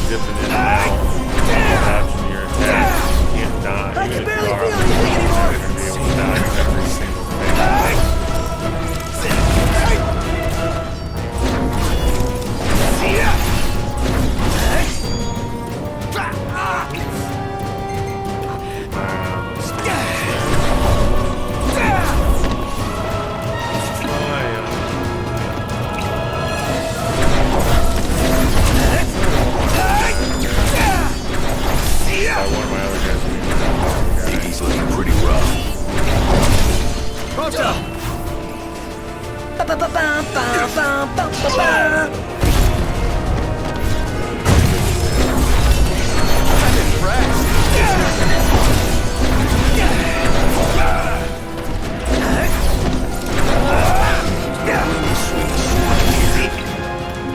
Dipping in and out, dodging your attack. You can't die.
I
Even
can
if
barely
you are
feel anything anymore!
you're gonna be able to dodge every single thing. One of my other guys.
He's looking pretty rough.
Roto!
Ba-ba-ba-ba-ba-ba-ba-ba.
I'm impressed.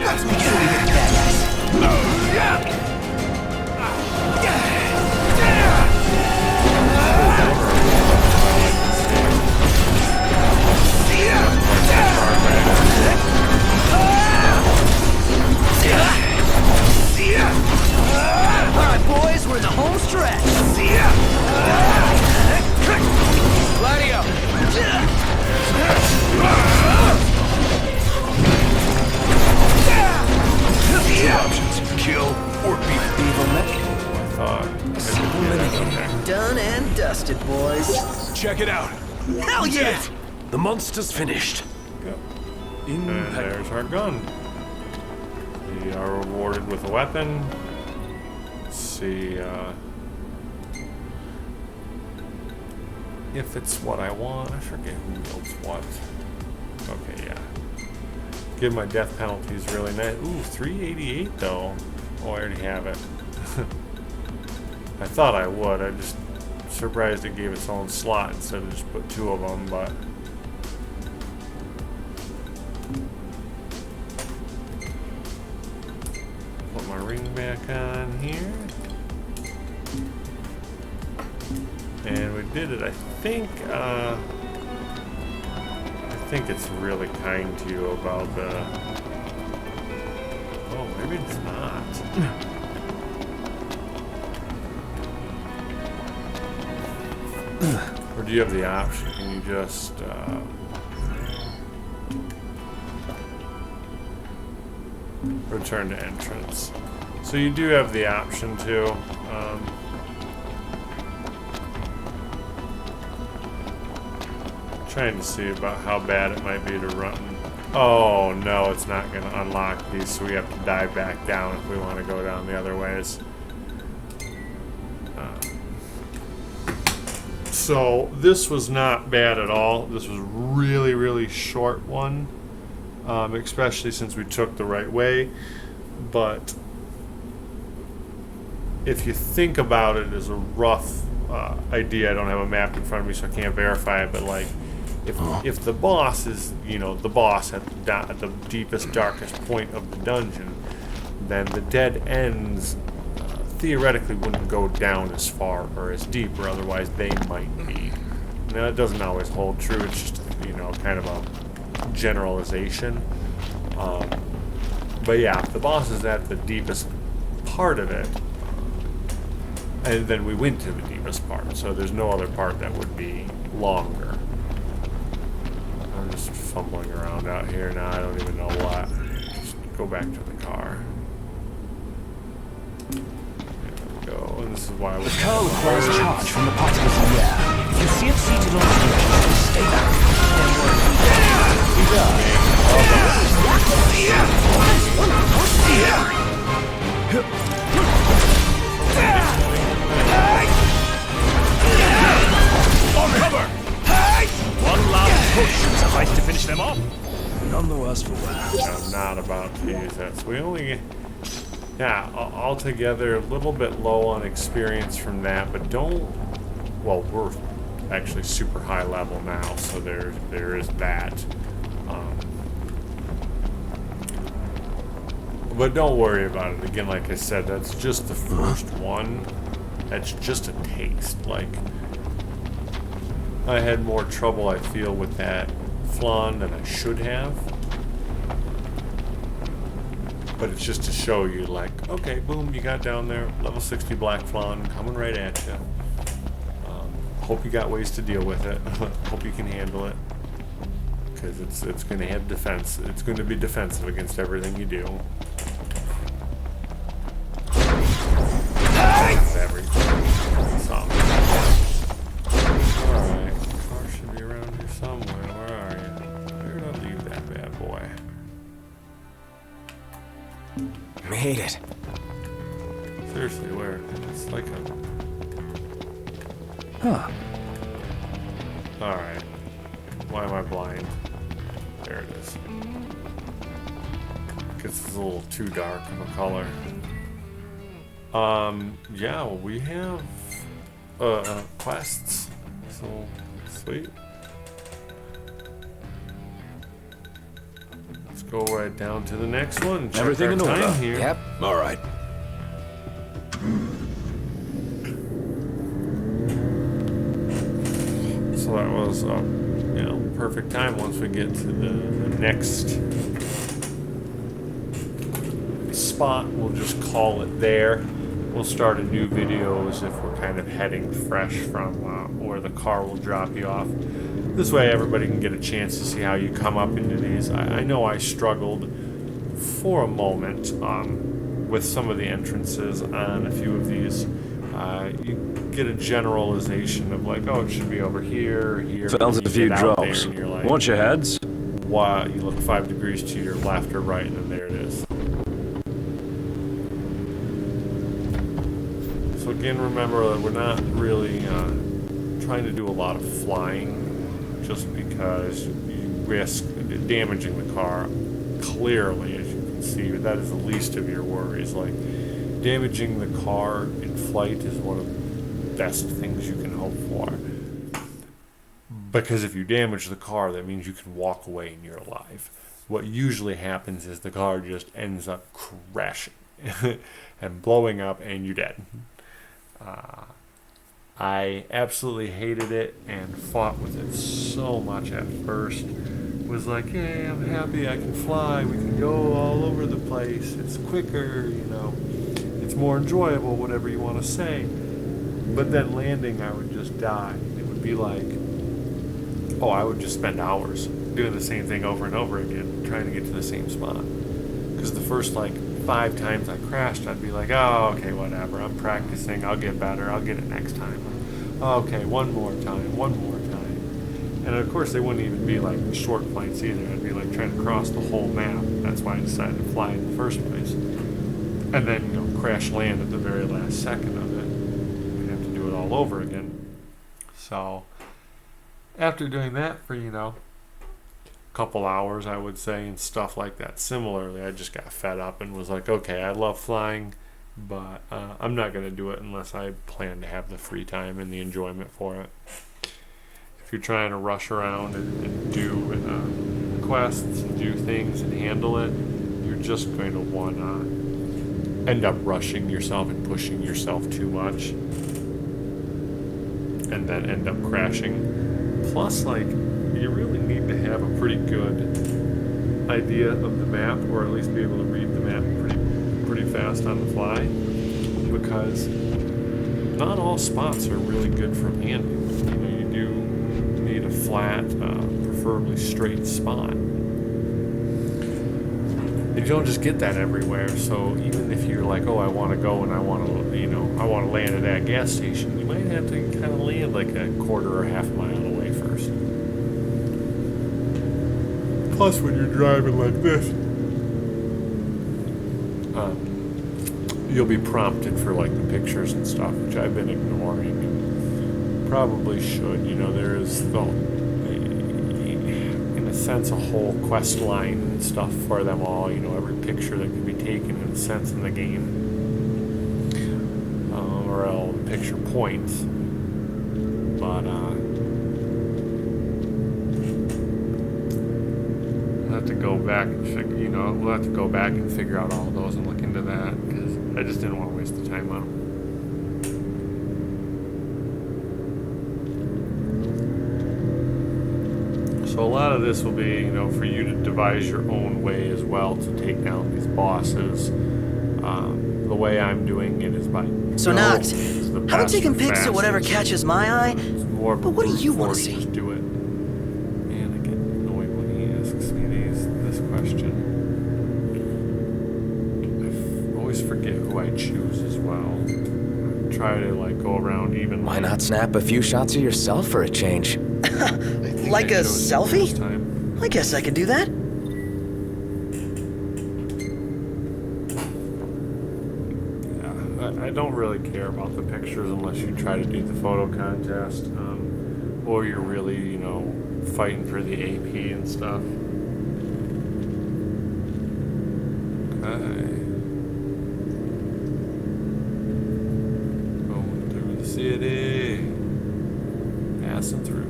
Let's make sure we get that ass.
Alright, boys, we're in the home stretch. Gladio!
Two options. Kill or be
Done and dusted, boys.
Check it out.
Hell yeah!
The monster's finished.
And there's our gun. We are rewarded with a weapon. Let's see if it's what I want. I forget who knows what. Okay, yeah. Give my death penalties really nice. Ooh, 388 though. Oh, I already have it. I thought I would. I just surprised it gave its own slot instead of just put two of them, but. Put my ring back on here. And we did it. I think it's really kind to you about the... Oh, maybe it's not. Or do you have the option? Can you just... return to entrance. So you do have the option to. Trying to see about how bad it might be to run. Oh no, it's not going to unlock these, so we have to dive back down if we want to go down the other ways. So this was not bad at all. This was really, really short one. Especially since we took the right way. But if you think about it as a rough idea, I don't have a map in front of me, so I can't verify it. But like, if the boss is, the boss at the deepest, darkest point of the dungeon, then the dead ends theoretically wouldn't go down as far or as deep, or otherwise they might be. Now it doesn't always hold true. It's just kind of a generalization. But yeah, the boss is at the deepest part of it, and then we went to the deepest part, so there's no other part that would be longer. I'm just fumbling around out here now, I don't even know what. Just go back to the car. There we go, and this is why we...
The car requires charge from the particles in the air. If you see it seated on the edge, stay back. Don't worry. He
On cover! One last push should suffice to finish them off.
None the worse for wear.
I'm not about to use that. So we only, yeah, altogether a little bit low on experience from that, but don't, well, we're actually super high level now, so there is that. But don't worry about it. Again, like I said, that's just the first one. That's just a taste. Like, I had more trouble, I feel, with that flan than I should have. But it's just to show you, like, okay, boom, you got down there, level 60 black flan coming right at you. Hope you got ways to deal with it. Hope you can handle it. Because it's going to have defense. It's going to be defensive against everything you do. Everything. Some. Alright. Car should be around here somewhere. Where are you? Where did I leave that bad boy?
Made it.
Seriously, where? It's like a...
Huh.
Alright. Why am I blind? There it is. Guess it's a little too dark of a color. Yeah, well, we have quests. So sweet. Let's go right down to the next one. Check
Everything
our
in
time
order.
here.
Yep.
All right.
So that was, you know, perfect time once we get to the next spot. We'll just call it there. We'll start a new video as if we're kind of heading fresh from where the car will drop you off. This way everybody can get a chance to see how you come up into these. I know I struggled for a moment with some of the entrances on a few of these. You get a generalization of like, oh, it should be over here, here.
Felt a few drops.
Like,
Watch your heads.
wow, you look 5 degrees to your left or right, and then there it is. So again, remember that we're not really trying to do a lot of flying, just because you risk damaging the car. Clearly, as you can see, that is the least of your worries. Like, damaging the car in flight is one of the best things you can hope for. Because if you damage the car, that means you can walk away and you're alive. What usually happens is the car just ends up crashing and blowing up and you're dead. I absolutely hated it and fought with it so much at first. Was like, hey, I'm happy I can fly, we can go all over the place, it's quicker, you know, it's more enjoyable, whatever you want to say. But then landing, I would just die. It would be like, oh, I would just spend hours doing the same thing over and over again, trying to get to the same spot. Because the first, like, 5 times I crashed, I'd be like, oh, okay, whatever, I'm practicing, I'll get better, I'll get it next time. Okay, one more time. And of course, they wouldn't even be like short flights either. I'd be like trying to cross the whole map. That's why I decided to fly in the first place. And then, you know, crash land at the very last second of it. We'd have to do it all over again. So, after doing that for, you know, a couple hours, I would say, and stuff like that, similarly, I just got fed up and was like, okay, I love flying, but I'm not going to do it unless I plan to have the free time and the enjoyment for it. If you're trying to rush around and do quests and do things and handle it, you're just going to want to end up rushing yourself and pushing yourself too much and then end up crashing. Plus, like, you really need to have a pretty good idea of the map, or at least be able to read the map pretty fast on the fly, because not all spots are really good for landing. You know, you do need a flat, preferably straight spot. And you don't just get that everywhere. So even if you're like, oh, I want to go and I want to, I want to land at that gas station, you might have to kind of land like a quarter or half mile away first. Plus, when you're driving like this, you'll be prompted for like the pictures and stuff, which I've been ignoring and probably should. You know, there is in a sense a whole quest line and stuff for them all. You know, every picture that can be taken in a sense in the game, or all picture points. But we'll have to go back and we'll have to go back and figure out all those and look into that, because I just didn't want to waste the time on them. So a lot of this will be, for you to devise your own way as well to take down these bosses. The way I'm doing it is by
So Noct, I'm taking pics at whatever catches my eye, but what do you want to see?
Do it. And I get annoyed when he asks me this question. I always forget who I choose as well. I try to go around even.
Why not snap a few shots of yourself for a change?
Like a selfie? I guess I could do that.
I don't really care about the pictures unless you try to do the photo contest, or you're really, fighting for the AP and stuff. Okay. Going through the city. Passing through.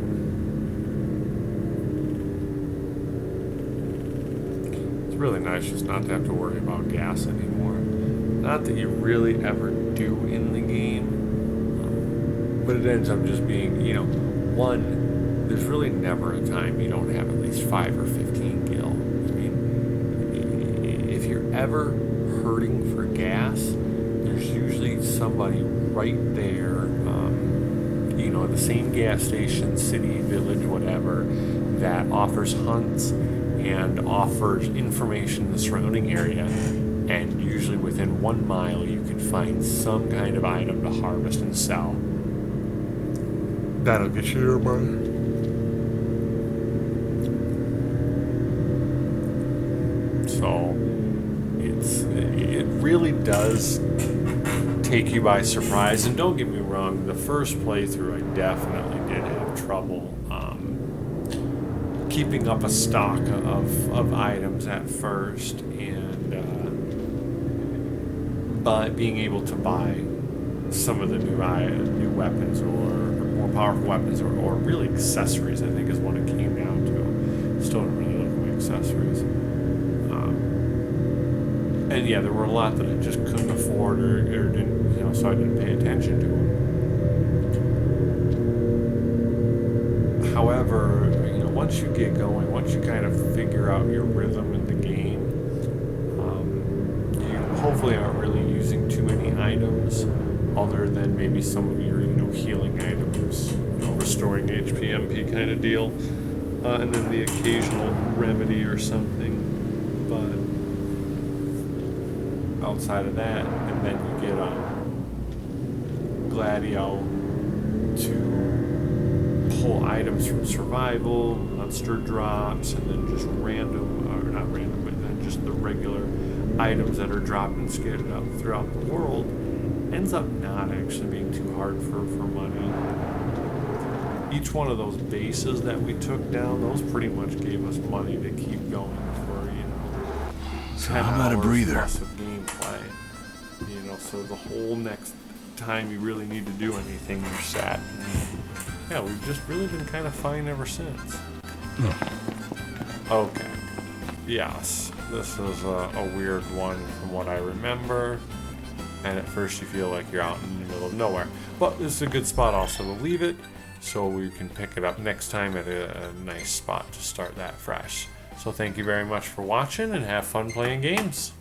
It's really nice just not to have to worry about gas anymore. Not that you really ever do in the game, but it ends up just being, one, there's really never a time you don't have at least 5 or 15 gil. I mean, if you're ever hurting for gas, there's usually somebody right there, the same gas station, city, village, whatever, that offers hunts and offers information in the surrounding area. And usually within 1 mile, you can find some kind of item to harvest and sell. That'll get you your money. So it really does take you by surprise. And don't get me wrong, the first playthrough I definitely did have trouble keeping up a stock of items at first, and but being able to buy some of the new weapons or more powerful weapons or really accessories, I think is what it came down to. Still don't really look at my accessories. And yeah, there were a lot that I just couldn't afford or didn't, so I didn't pay attention to them. However, once you get going, once you kind of figure out your rhythm in the game, you hopefully aren't really using too many items other than maybe some of your, healing items, restoring HP, MP kind of deal, and then the occasional remedy or something. But outside of that, and then you get Gladio to pull items from survival, monster drops, and then just random, or not random, but then just the regular items that are dropped and scattered out throughout the world, ends up not actually being too hard for money. Each one of those bases that we took down, those pretty much gave us money to keep going for,
So how about a breather?
Plus of gameplay. So the whole next time you really need to do anything, you're set. Yeah, we've just really been kind of fine ever since. Okay. Yes, this is a weird one from what I remember. And at first you feel like you're out in the middle of nowhere. But this is a good spot also to leave it, so we can pick it up next time at a nice spot to start that fresh. So thank you very much for watching and have fun playing games.